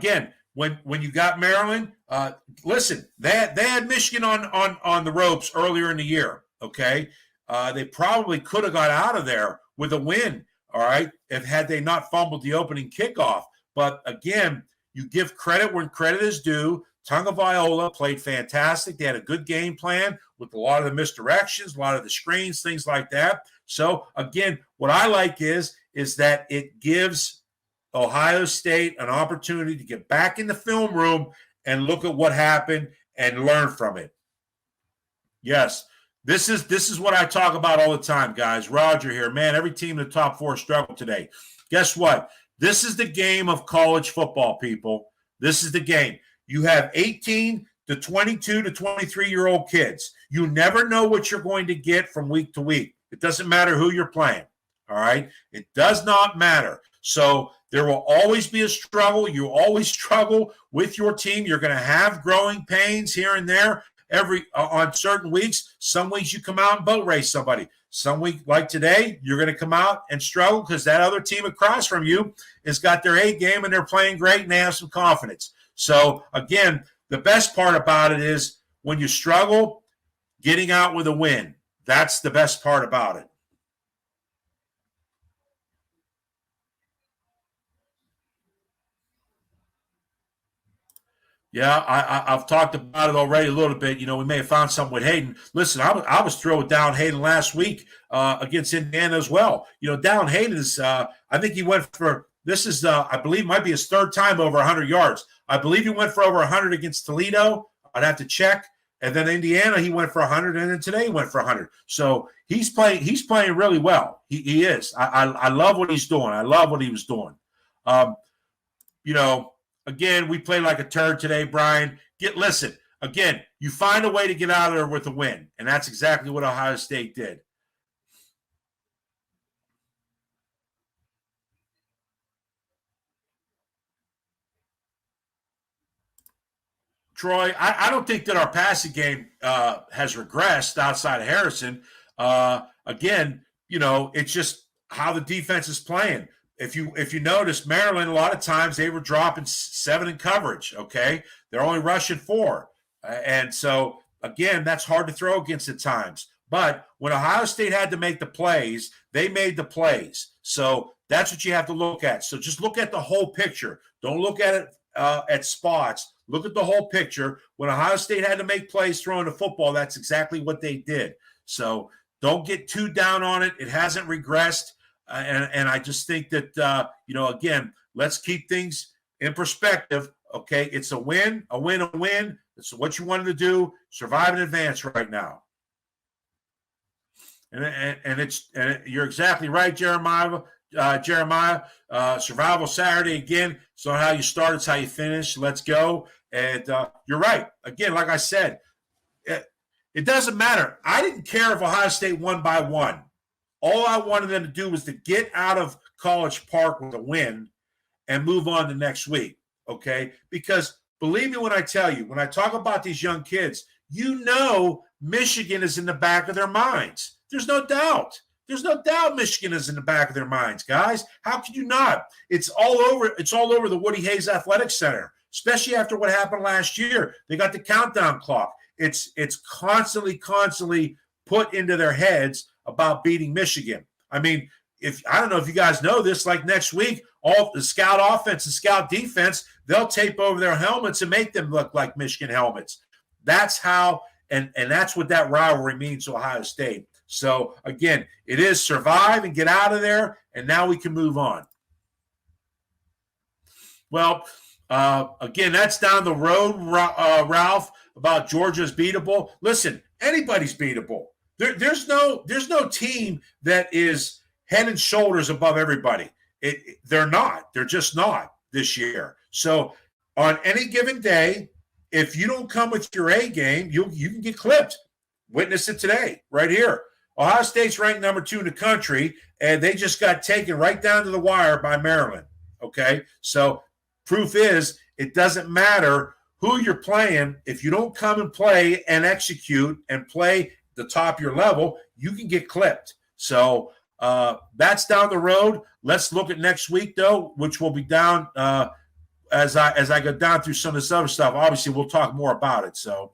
again, when you got Maryland, listen, they had Michigan on the ropes earlier in the year. Okay, they probably could have got out of there with a win. All right, had they not fumbled the opening kickoff. But again, you give credit when credit is due. Tagovailoa played fantastic. They had a good game plan with a lot of the misdirections, a lot of the screens, things like that. So again, what I like is that it gives Ohio State an opportunity to get back in the film room and look at what happened and learn from it. Yes, this is what I talk about all the time, guys. Roger here. Man, every team in the top 4 struggled today. Guess what? This is the game of college football, people. This is the game. You have 18 to 22 to 23-year-old kids. You never know what you're going to get from week to week. It doesn't matter who you're playing, all right? It does not matter. So there will always be a struggle. You always struggle with your team. You're going to have growing pains here and there on certain weeks. Some weeks you come out and boat race somebody. Some week, like today, you're going to come out and struggle because that other team across from you has got their A game and they're playing great and they have some confidence. So, again, the best part about it is when you struggle, getting out with a win. That's the best part about it. Yeah, I've talked about it already a little bit. We may have found something with Hayden. Listen, I was throwing down Hayden last week against Indiana as well. Down Hayden is, I think he went for, this is, I believe, might be his 3rd time over 100 yards. I believe he went for over 100 against Toledo. I'd have to check. And then Indiana, he went for 100, and then today he went for 100. So he's playing really well. He is. I love what he's doing. I love what he was doing. Again, we played like a turd today, Brian. Listen, again, you find a way to get out of there with a win, and that's exactly what Ohio State did. Troy, I don't think that our passing game has regressed outside of Harrison. Again, it's just how the defense is playing. If you notice, Maryland, a lot of times they were dropping 7 in coverage, okay? They're only rushing 4. And so, again, that's hard to throw against at times. But when Ohio State had to make the plays, they made the plays. So that's what you have to look at. So just look at the whole picture. Don't look at it at spots. Look at the whole picture. When Ohio State had to make plays throwing the football, that's exactly what they did. So don't get too down on it. It hasn't regressed. And I just think that, again, let's keep things in perspective. Okay, it's a win, a win, a win. It's what you wanted to do. Survive and advance right now. And you're exactly right, Jeremiah. Survival Saturday again. It's not how you start, it's how you finish. Let's go. And you're right. Again, like I said, it doesn't matter. I didn't care if Ohio State won by 1. All I wanted them to do was to get out of College Park with a win and move on to next week, okay? Because believe me when I tell you, when I talk about these young kids, Michigan is in the back of their minds. There's no doubt. There's no doubt Michigan is in the back of their minds, guys. How could you not? It's all over the Woody Hayes Athletic Center, especially after what happened last year. They got the countdown clock. It's constantly put into their heads about beating Michigan. I mean, I don't know if you guys know this, like next week, all the scout offense and scout defense, they'll tape over their helmets and make them look like Michigan helmets. That's how, and that's what that rivalry means to Ohio State. So, again, it is survive and get out of there, and now we can move on. Well, again, that's down the road, Ralph, about Georgia's beatable. Listen, anybody's beatable. There's no team that is head and shoulders above everybody. They're not. They're just not this year. So on any given day, if you don't come with your A game, you can get clipped. Witness it today, right here. Ohio State's ranked number 2 in the country, and they just got taken right down to the wire by Maryland. Okay? So proof is it doesn't matter who you're playing. If you don't come and play and execute and play the top of your level, you can get clipped. So that's down the road. Let's look at next week, though, which will be down as I go down through some of this other stuff, obviously we'll talk more about it. So